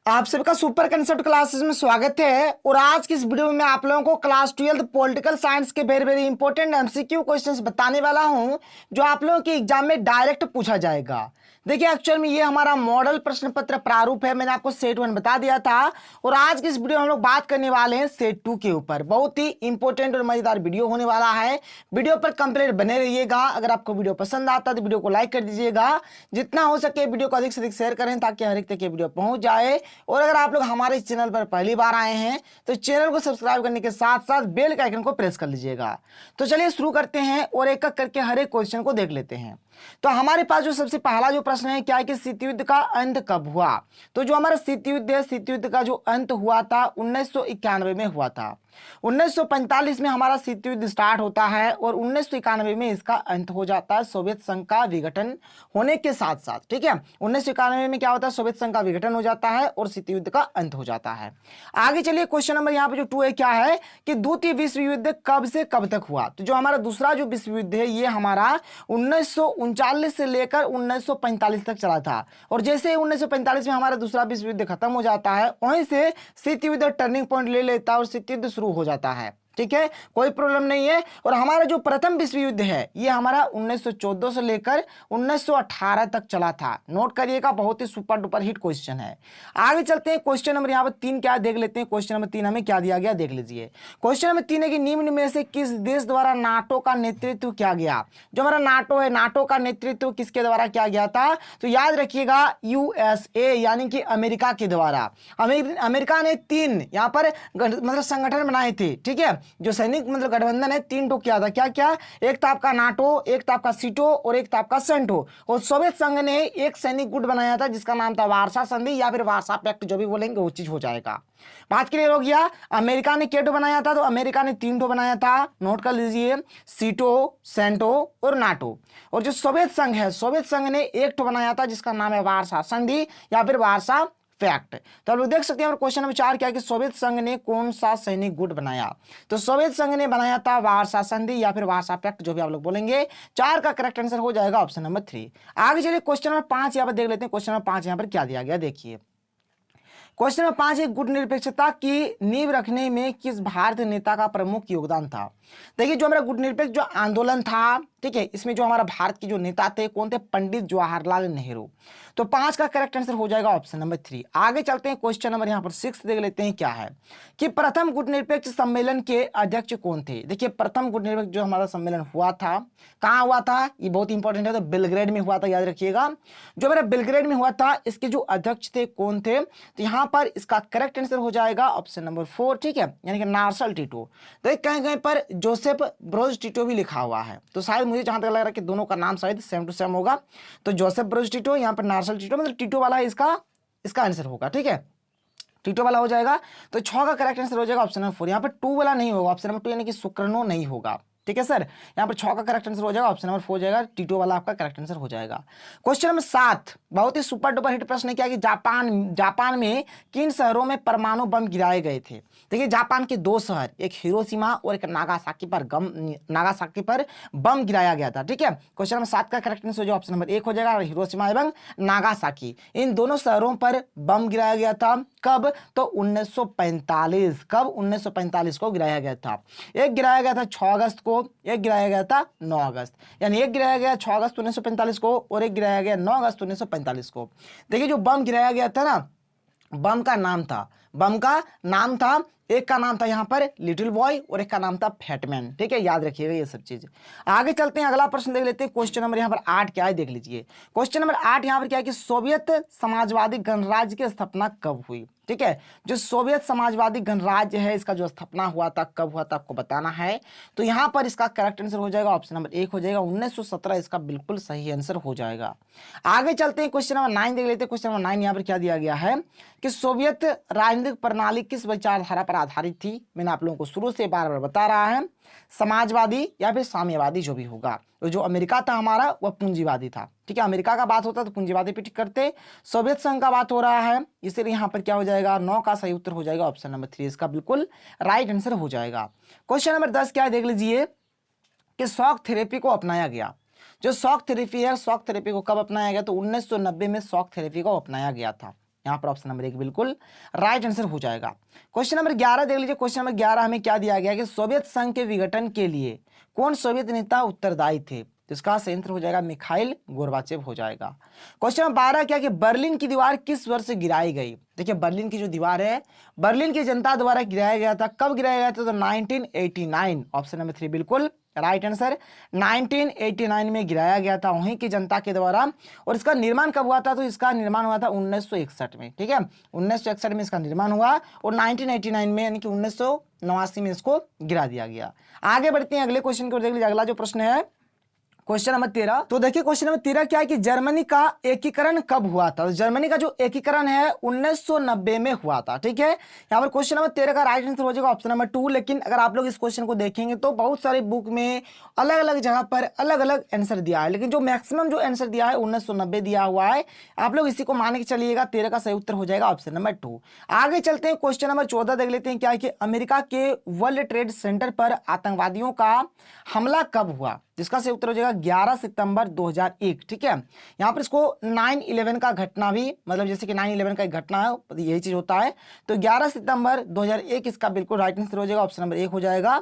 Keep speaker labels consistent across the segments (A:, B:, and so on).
A: आप सबका super concept classes में स्वागत है। और आज की इस वीडियो में मैं आप लोगों को क्लास 12 पॉलिटिकल साइंस के very very important MCQ questions बताने वाला हूं, जो आप लोगों के एग्जाम में डायरेक्ट पूछा जाएगा। देखिए, एक्चुअल में ये हमारा मॉडल प्रश्न पत्र प्रारूप है। मैंने आपको सेट 1 बता दिया था, और आज की इस वीडियो में हम लोग बात करने वाले हैं सेट 2 के ऊपर। बहुत ही इंपॉर्टेंट और मजेदार वीडियो होने वाला है। वीडियो पर कंप्लीट बने रहिएगा। अगर आपको वीडियो पसंद आता है तो वीडियो को लाइक कर दीजिएगा। जितना हो सके वीडियो को अधिक से अधिक शेयर करें, ताकि हर एक तक ये वीडियो पहुंच जाए। और अगर आप लोग हमारे चैनल पर पहली बार आए हैं तो चैनल को सब्सक्राइब करने के साथ साथ बेल के आइकन को प्रेस कर लीजिएगा। तो चलिए शुरू करते हैं और एक एक करके हर एक क्वेश्चन को देख लेते हैं। तो हमारे पास जो सबसे पहला जो प्रश्न है, क्या है कि शीत युद्ध का अंत कब हुआ। तो जो हमारा शीत युद्ध है, शीत युद्ध का जो अंत हुआ था 1991 में हुआ था। 1945 में हमारा शीत युद्ध स्टार्ट होता है और 1991 में इसका अंत हो जाता है, सोवियत संघ का विघटन होने के साथ साथ। ठीक है, 1991 में क्या होता है, सोवियत संघ का विघटन हो जाता है और शीत युद्ध का अंत हो जाता है। आगे चलिए, क्वेश्चन नंबर यहाँ पे जो 2 है, क्या है कि द्वितीय विश्व युद्ध कब से कब तक हुआ। तो जो हमारा दूसरा जो विश्व युद्ध है, ये हमारा 1939 से लेकर 1945 तक चला था। और जैसे 1945 में हमारा दूसरा विश्व युद्ध खत्म हो जाता है, वहीं से शीत युद्ध टर्निंग पॉइंट ले लेता है और शीत युद्ध शुरू हो जाता है। ठीक है, कोई प्रॉब्लम नहीं है। और हमारा जो प्रथम विश्व युद्ध है, ये हमारा 1914 से लेकर 1918 तक चला था। नोट करिएगा, बहुत ही सुपर डुपर हिट क्वेश्चन है। आगे चलते हैं, क्वेश्चन नंबर यहाँ पर 3 क्या देख लेते हैं। क्वेश्चन नंबर 3 हमें क्या दिया गया देख लीजिए। क्वेश्चन नंबर 3 है कि निम्न में से किस देश द्वारा नाटो का नेतृत्व किया गया। जो हमारा नाटो है, नाटो का नेतृत्व किसके द्वारा किया गया था। तो याद रखिएगा, यूएसए यानी कि अमेरिका के द्वारा। अमेरिका ने 3 यहाँ पर मतलब संगठन बनाए थे। ठीक है, जो सैनिक मतलब गठबंधन है, 3 टो किया था। क्या क्या, एक था आपका नाटो, एक था आपका सीटो और एक था आपका सेंटो। और सोवियत संघ ने एक सैनिक गुट बनाया था जिसका नाम था वार्सा संधि या फिर वार्सा पैक्ट, जो भी बोलेंगे वो चीज हो जाएगा। बात क्लियर हो गया। अमेरिका ने केटो बनाया था, तो अमेरिका ने 3 टो बनाया था। नोट कर लीजिए, सीटो, सेंटो और नाटो। और जो सोवियत संघ है, सोवियत संघ ने 1 टो बनाया था जिसका नाम है वार्सा संधि या फिर वार्सा फैक्ट। तो आप लोग देख सकते हैं क्वेश्चन नंबर 4 क्या है कि सोवियत संघ ने कौन सा सैनिक गुट बनाया। तो सोवियत संघ ने बनाया था वार्सा संधि या फिर वार्सा पैक्ट, जो भी आप लोग बोलेंगे। 4 का करेक्ट आंसर हो जाएगा ऑप्शन नंबर 3। आगे चलिए, क्वेश्चन नंबर 5 यहाँ पर देख लेते हैं। क्वेश्चन नंबर 5 यहाँ पर क्या दिया गया देखिए। क्वेश्चन नंबर 5 है, गुट निरपेक्षता की नींव रखने में किस भारतीय नेता का प्रमुख योगदान था। देखिए, जो हमारा गुट निरपेक्ष जो आंदोलन था, ठीक है, इसमें जो हमारा भारत के जो नेता थे कौन थे, पंडित जवाहरलाल नेहरू। तो 5 का करेक्ट आंसर हो जाएगा ऑप्शन नंबर 3। आगे चलते हैं, क्वेश्चन नंबर यहाँ पर 6 देख लेते हैं। क्या है कि प्रथम गुट निरपेक्ष सम्मेलन के अध्यक्ष कौन थे। देखिए, प्रथम गुट निरपेक्ष जो हमारा सम्मेलन हुआ था, कहाँ हुआ था, ये बहुत इंपॉर्टेंट है। तो बेलग्रेड में हुआ था, याद रखिएगा। जो हमारा बेलग्रेड में हुआ था, इसके जो अध्यक्ष थे कौन थे। तो यहाँ पर इसका करेक्ट आंसर हो जाएगा ऑप्शन नंबर 4। ठीक है, यानी कि मार्शल टिटो। तो कहीं कहीं पर जोसेफ ब्रोज टिटो भी लिखा हुआ है। तो शायद मुझे जहां तक लग रहा है कि दोनों का नाम शायद सेम टू सेम होगा। तो जोसेफ ब्रोज टिटो, यहाँ पर मार्शल टिटो, मतलब टिटो वाला है इसका आंसर होगा। ठीक है, टिटो वाला हो जाएगा। तो 6 का करेक्ट आंसर हो जाएगा ऑप्शन नंबर 4। यहाँ पर 2 वाला नहीं होगा, ऑप्शन नंबर 2 यानी कि सुकर्णो नहीं होगा। ठीक है सर, यहाँ पर 6 का करेक्ट आंसर हो जाएगा ऑप्शन नंबर 4 हो जाएगा, टीटो वाला आपका करेक्ट आंसर हो जाएगा। क्वेश्चन नंबर 7 बहुत ही सुपर डुपर हिट प्रश्न है, क्या कि जापान में किन शहरों में परमाणु बम गिराए गए थे। देखिए, जापान के 2 शहर, एक हिरोशिमा और एक नागासाकी पर बम गिराया गया था। ठीक है, क्वेश्चन नंबर 7 का करेक्ट आंसर हो जाएगा ऑप्शन नंबर 1 हो जाएगा, हिरोशिमा एवं नागासाकी, इन दोनों शहरों पर बम गिराया गया था। कब, तो 1945। कब, 1945 को गिराया गया था। एक गिराया गया था 6 अगस्त को, एक गिराया गया था 9 अगस्त, यानी एक गिराया गया 6 अगस्त 1945 को और एक गिराया गया 9 अगस्त 1945 को। देखिए, जो बम गिराया गया था ना, बम का नाम था, एक का नाम था यहाँ पर लिटिल बॉय और एक का नाम था फैटमैन। ठीक है, याद रखिएगा ये सब चीज। आगे चलते हैं, अगला प्रश्न देख लेते हैं। क्वेश्चन नंबर यहाँ पर 8 क्या है देख लीजिए। क्वेश्चन नंबर 8 यहाँ पर क्या है कि सोवियत समाजवादी गणराज्य की स्थापना कब हुई। ठीक है, जो सोवियत समाजवादी गणराज्य है, इसका जो स्थापना हुआ था, कब हुआ था, आपको बताना है। तो यहाँ पर इसका करेक्ट आंसर हो जाएगा ऑप्शन नंबर 1 हो जाएगा, 1917 इसका बिल्कुल सही आंसर हो जाएगा। आगे चलते हैं, क्वेश्चन नंबर 9 देख लेते हैं। क्वेश्चन नंबर 9 यहाँ पर क्या दिया गया है कि सोवियत राजनीतिक प्रणाली किस विचारधारा पर आधारित थी। मैंने आप लोगों को शुरू से बार बार बता रहा है, समाजवादी या फिर साम्यवादी जो भी होगा। तो जो अमेरिका था हमारा, वह पूंजीवादी था। ठीक है, अमेरिका का बात होता तो पूंजीवादी पे टिक करते। सोवियत संघ का बात हो रहा है, इसलिए यहाँ पर क्या हो जाएगा, 9 का सही उत्तर हो जाएगा ऑप्शन नंबर 3 इसका बिल्कुल राइट आंसर हो जाएगा। क्वेश्चन नंबर 10 क्या है देख लीजिए कि शॉक थेरेपी को अपनाया गया। जो शॉक थेरेपी है, शॉक थेरेपी को कब अपनाया गया, तो 1990 में शॉक थेरेपी को अपनाया गया था। यहाँ पर ऑप्शन नंबर 1 बिल्कुल राइट आंसर हो जाएगा। क्वेश्चन नंबर 11 देख लीजिए। क्वेश्चन नंबर 11 हमें क्या दिया गया कि सोवियत संघ के विघटन के लिए कौन सोवियत नेता उत्तरदायी थे? तो इसका सही आंसर हो जाएगा मिखाइल गोर्बाचेव हो जाएगा। क्वेश्चन नंबर 12 क्या कि बर्लिन की दीवार किस वर्ष गिराई गई? देखिए बर्लिन की जो दीवार है बर्लिन की जनता द्वारा गिराया गया था। कब गिराया गया था? तो 1989 ऑप्शन नंबर 3 बिल्कुल राइट आंसर 1989 में गिराया गया था वहीं की जनता के द्वारा। और इसका निर्माण कब हुआ था? तो इसका निर्माण हुआ था 1961 में। ठीक है 1961 में इसका निर्माण हुआ और 1989 में यानी कि 1989 में इसको गिरा दिया गया। आगे बढ़ते हैं अगले क्वेश्चन को देख लीजिए। अगला जो प्रश्न है क्वेश्चन नंबर 13। तो देखिए क्वेश्चन नंबर 13 क्या है कि जर्मनी का एकीकरण कब हुआ था? तो जर्मनी का जो एकीकरण है 1990 में हुआ था। ठीक है यहाँ पर क्वेश्चन नंबर 13 का राइट आंसर हो जाएगा ऑप्शन नंबर 2। लेकिन अगर आप लोग इस क्वेश्चन को देखेंगे तो बहुत सारे बुक में अलग अलग जगह पर अलग अलग आंसर दिया है, लेकिन जो मैक्सिमम जो आंसर दिया है 1990 दिया हुआ है। आप लोग इसी को मान के चलिएगा। 13 का सही उत्तर हो जाएगा ऑप्शन नंबर 2। आगे चलते हैं क्वेश्चन नंबर 14 देख लेते हैं। क्या है कि अमेरिका के वर्ल्ड ट्रेड सेंटर पर आतंकवादियों का हमला कब हुआ? जिसका सही उत्तर हो जाएगा 11 सितंबर 2001। ठीक है यहाँ पर इसको 9/11 का घटना भी, मतलब जैसे कि 9/11 का एक घटना है यही चीज होता है। तो 11 सितंबर 2001 इसका बिल्कुल राइट आंसर हो जाएगा ऑप्शन नंबर 1 हो जाएगा।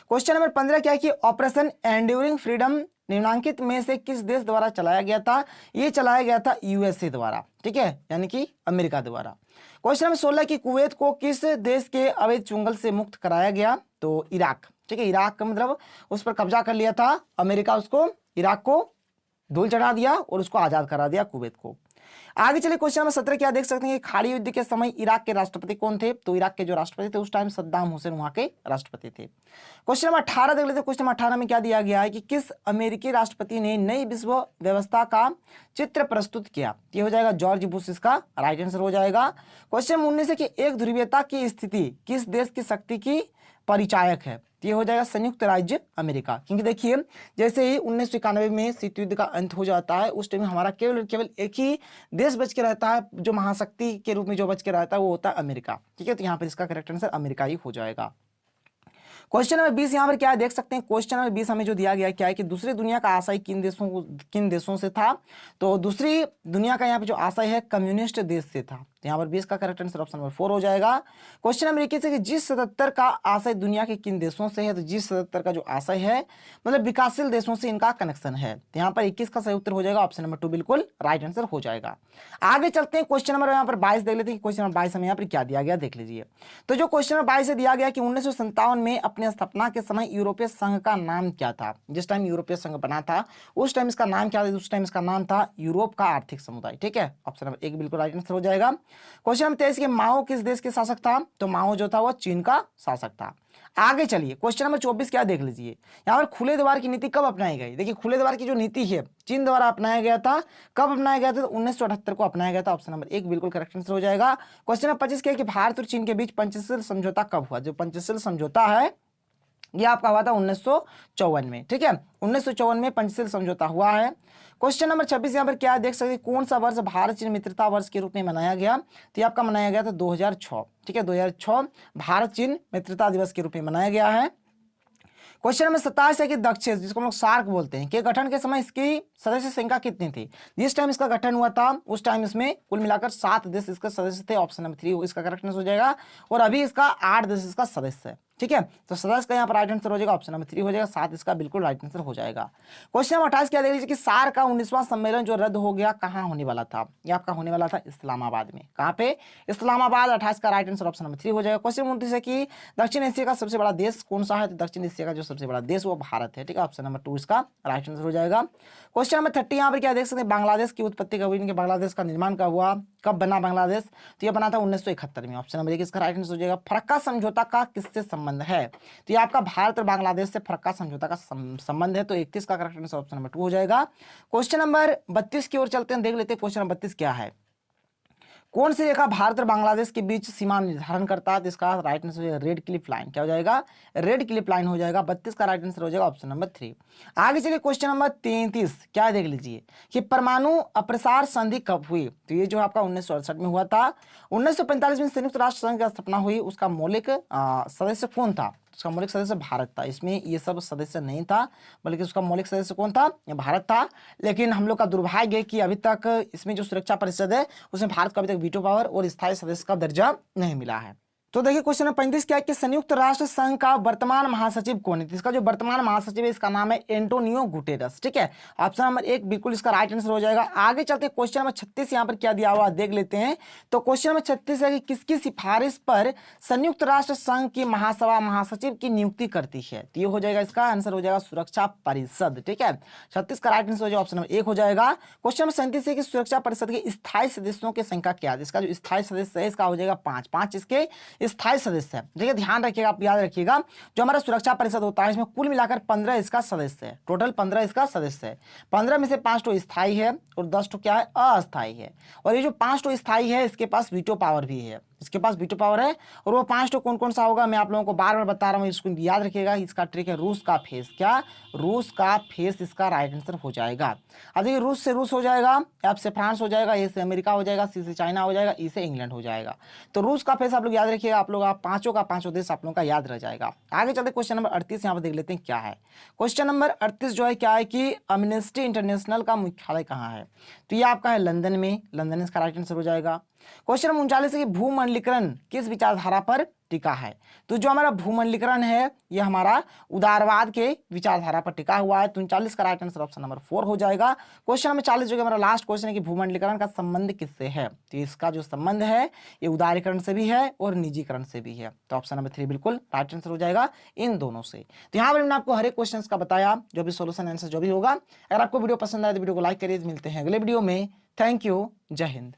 A: क्वेश्चन नंबर 15 क्या है कि ऑपरेशन एंड्यूरिंग फ्रीडम निम्नलिखित में से किस देश द्वारा चलाया गया था? ये चलाया गया था यूएसए द्वारा। ठीक है यानी कि अमेरिका द्वारा। क्वेश्चन नंबर 16 की कुवैत को किस देश के अवैध चुंगल से मुक्त कराया गया? तो इराक। ठीक है इराक का मतलब उस पर कब्जा कर लिया था अमेरिका, उसको इराक को धूल चढ़ा दिया और उसको आजाद करा दिया कुवैत को। आगे चलिए क्वेश्चन नंबर 17 क्या देख सकते हैं कि खाड़ी युद्ध के समय इराक के राष्ट्रपति कौन थे? तो इराक के जो राष्ट्रपति थे उस टाइम सद्दाम हुसैन वहां के राष्ट्रपति थे। क्वेश्चन नंबर 18 देख लेते हैं। क्वेश्चन नंबर 18 में क्या दिया गया है कि किस अमेरिकी राष्ट्रपति ने नई विश्व व्यवस्था का चित्र प्रस्तुत किया? ये हो जाएगा जॉर्ज बुश इसका राइट आंसर हो जाएगा। क्वेश्चन नंबर 19 है कि एक ध्रुवीयता की स्थिति किस देश की शक्ति की परिचायक है? ये हो जाएगा संयुक्त राज्य अमेरिका। क्योंकि देखिए जैसे ही 1991 में शीत युद्ध का अंत हो जाता है उस टाइम हमारा केवल एक ही देश बच के रहता है जो महाशक्ति के रूप में जो बच के रहता है वो होता है अमेरिका। ठीक है तो यहाँ पर इसका करेक्ट आंसर अमेरिका ही हो जाएगा। क्वेश्चन नंबर 20 यहाँ पर क्या है देख सकते हैं। क्वेश्चन नंबर 20 हमें जो दिया गया क्या है कि दूसरी दुनिया का आशय किन देशों से था? तो दूसरी दुनिया का यहाँ पे जो आशय है कम्युनिस्ट देश से था। तो यहाँ पर 20 का करेक्ट आंसर ऑप्शन नंबर 4 हो जाएगा। क्वेश्चन नंबर 21 है कि G77 का आशय दुनिया के किन देशों से है? तो G77 का जो आशय है मतलब विकासशील देशों से इनका कनेक्शन है। तो यहाँ पर 21 का सही उत्तर हो जाएगा ऑप्शन नंबर 2 बिल्कुल राइट आंसर हो जाएगा। आगे चलते हैं क्वेश्चन नंबर यहाँ पर 22 देख लेते हैं। क्वेश्चन नंबर 22 हमें यहाँ पर क्या दिया गया देख लीजिए। तो जो क्वेश्चन नंबर 22 से दिया गया कि 1957 में अपने स्थापना के समय यूरोपीय संघ का नाम क्या था? जिस टाइम यूरोपीय संघ बना था उस टाइम इसका नाम क्या था? उस टाइम इसका नाम था यूरोप का आर्थिक समुदाय। ठीक है ऑप्शन नंबर 1 बिल्कुल राइट आंसर हो जाएगा। क्वेश्चन नंबर 23 कि माओ किस देश के शासक था? तो माओ जो था वो चीन का शासक था। आगे चलिए क्वेश्चन नंबर 24 क्या देख लीजिए। यहाँ पर खुले द्वार की नीति कब अपनाई गई? देखिए खुले द्वार की जो नीति है चीन द्वारा अपनाया गया था। कब अपनाया गया था? तो 1978 को अपनाया गया था। ऑप्शन नंबर 1 बिल्कुल करेक्ट आंसर हो जाएगा। क्वेश्चन नंबर 25 क्या है कि भारत और चीन के बीच पंचशील समझौता कब हुआ? जो पंचशील समझौता है ये आपका हुआ था 1954 में। ठीक है 1954 में पंचशील समझौता हुआ है। क्वेश्चन नंबर 26 यहाँ पर क्या है देख सकते हैं। कौन सा वर्ष भारत चीन मित्रता वर्ष के रूप में मनाया गया? तो ये आपका मनाया गया था 2006। ठीक है 2006 भारत चीन मित्रता दिवस के रूप में मनाया गया है। क्वेश्चन नंबर 27 है कि दक्षिण जिसको हम लोग सार्क बोलते हैं के गठन के समय इसकी सदस्य संख्या कितनी थी? जिस टाइम इसका गठन हुआ था उस टाइम इसमें कुल मिलाकर 7 देश इसके सदस्य थे। ऑप्शन नंबर 3 इसका करेक्ट आंसर हो जाएगा। और अभी इसका 8 देश इसका सदस्य है। ठीक है तो सदस्य का यहाँ पर राइट आंसर हो जाएगा ऑप्शन नंबर 3 हो जाएगा। 7 इसका बिल्कुल राइट आंसर हो जाएगा। क्वेश्चन नंबर 28 क्या देख लीजिए कि सार्क का 19वां सम्मेलन जो रद्द हो गया कहाँ होने वाला था? ये आपका होने वाला था इस्लामाबाद में। कहाँ पे? इस्लामाबाद। 28 का राइट आंसर ऑप्शन नंबर 3 हो जाएगा। क्वेश्चन 29 है कि दक्षिण एशिया का सबसे बड़ा देश कौन सा है? तो दक्षिण एशिया का जो सबसे बड़ा देश वो भारत है। ठीक है ऑप्शन नंबर 2 इसका राइट आंसर हो जाएगा। क्वेश्चन नंबर 30 यहाँ पर क्या देख सकते हैं बांग्लादेश की उत्पत्ति कब हुई? बांग्लादेश का निर्माण कब हुआ? कब बना बांग्लादेश? तो यह बना था 1971 में। ऑप्शन नंबर 1 इसका राइट आंसर हो जाएगा। फरक्का समझौता का किससे संबंध है? तो ये आपका भारत और बांग्लादेश से फरक्का समझौता का संबंध है। तो 31 का करेक्ट आंसर ऑप्शन नंबर 2 हो जाएगा। क्वेश्चन नंबर 32 की ओर चलते हैं देख लेते हैं। क्वेश्चन नंबर 32 क्या है? कौन सी रेखा भारत और बांग्लादेश के बीच सीमा निर्धारण करता है? तो इसका राइट आंसर हो जाएगा रेड क्लिफ लाइन। क्या हो जाएगा? रेड क्लिफ लाइन हो जाएगा। 32 का राइट आंसर हो जाएगा ऑप्शन नंबर 3। आगे चलिए क्वेश्चन नंबर 33 क्या देख लीजिए कि परमाणु अप्रसार संधि कब हुई? तो ये जो आपका 1968 में हुआ था। 1945 में संयुक्त राष्ट्र संघ की स्थापना हुई। उसका मौलिक सदस्य कौन था? उसका मौलिक सदस्य भारत था, इसमें ये सब सदस्य नहीं था, बल्कि उसका मौलिक सदस्य कौन था, ये भारत था। लेकिन हम लोग का दुर्भाग्य है कि अभी तक इसमें जो सुरक्षा परिषद है उसमें भारत को अभी तक वीटो पावर और स्थायी सदस्य का दर्जा नहीं मिला है। तो देखिए क्वेश्चन नंबर 35 क्या है कि संयुक्त राष्ट्र संघ का वर्तमान महासचिव कौन है। इसका जो वर्तमान महासचिव है इसका नाम है एंटोनियो गुटेरस। ठीक है, ऑप्शन नंबर 1 बिल्कुल इसका राइट आंसर हो जाएगा। आगे चलते हैं क्वेश्चन नंबर 36 यहाँ पर क्या दिया हुआ देख लेते हैं। तो क्वेश्चन नंबर 36 है कि किसकी सिफारिश पर संयुक्त राष्ट्र संघ की महासभा महासचिव की नियुक्ति करती है। तो ये हो जाएगा, इसका आंसर हो जाएगा सुरक्षा परिषद। ठीक है, 36 का राइट आंसर हो जाएगा, ऑप्शन नंबर 1 हो जाएगा। क्वेश्चन नंबर 37 है कि सुरक्षा परिषद के स्थायी सदस्यों की संख्या क्या है। इसका जो स्थायी सदस्य है इसका हो जाएगा 5 इसके स्थायी सदस्य है। देखिए ध्यान रखिएगा, आप याद रखिएगा, जो हमारा सुरक्षा परिषद होता है इसमें कुल मिलाकर 15 इसका सदस्य है, टोटल 15 इसका सदस्य है। 15 में से 5 तो स्थायी है और 10 तो क्या है, अस्थायी है। और ये जो 5 तो स्थायी है इसके पास वीटो पावर भी है, इसके पास वीटो पावर है। और वो 5 तो कौन कौन सा होगा मैं आप लोगों को बार बार बता रहा हूँ, इसको याद रखिएगा। इसका ट्रिक है रूस का फेस। क्या, रूस का फेस इसका राइट आंसर हो जाएगा। अब देखिए रूस से रूस हो जाएगा, एफ से फ्रांस हो जाएगा, ए से अमेरिका हो जाएगा, सी से चाइना हो जाएगा, ई से इंग्लैंड हो जाएगा। तो रूस का फेस आप लोग याद रखिएगा, आप लोग पांचों का पांचों देश आप लोगों का याद रह जाएगा। आगे चलते क्वेश्चन नंबर 38 यहाँ पर देख लेते हैं क्या है। क्वेश्चन नंबर 38 जो है क्या है कि एमनेस्टी इंटरनेशनल का मुख्यालय कहाँ है। तो ये आपका है लंदन में, लंदन इसका राइट आंसर हो जाएगा। क्वेश्चन नंबर 39 है कि भूमंडलीकरण किस विचारधारा पर टिका है। तो जो हमारा भूमंडलीकरण है ये हमारा उदारवाद के विचारधारा पर टिका हुआ है। तो 39 का राइट आंसर ऑप्शन नंबर 4 हो जाएगा। क्वेश्चन नंबर 40 जो हमारा लास्ट क्वेश्चन है कि भूमंडलीकरण का संबंध किससे है। तो इसका जो संबंध है ये उदारीकरण से भी है और निजीकरण से भी है। तो ऑप्शन नंबर 3 बिल्कुल राइट आंसर हो जाएगा इन दोनों से। तो यहाँ पर मैंने आपको हर एक क्वेश्चन का बताया, जो भी सोल्यूशन आंसर जो भी होगा। अगर आपको वीडियो पसंद आए तो वीडियो को लाइक करिए। मिलते हैं अगले वीडियो में। थैंक यू, जय हिंद।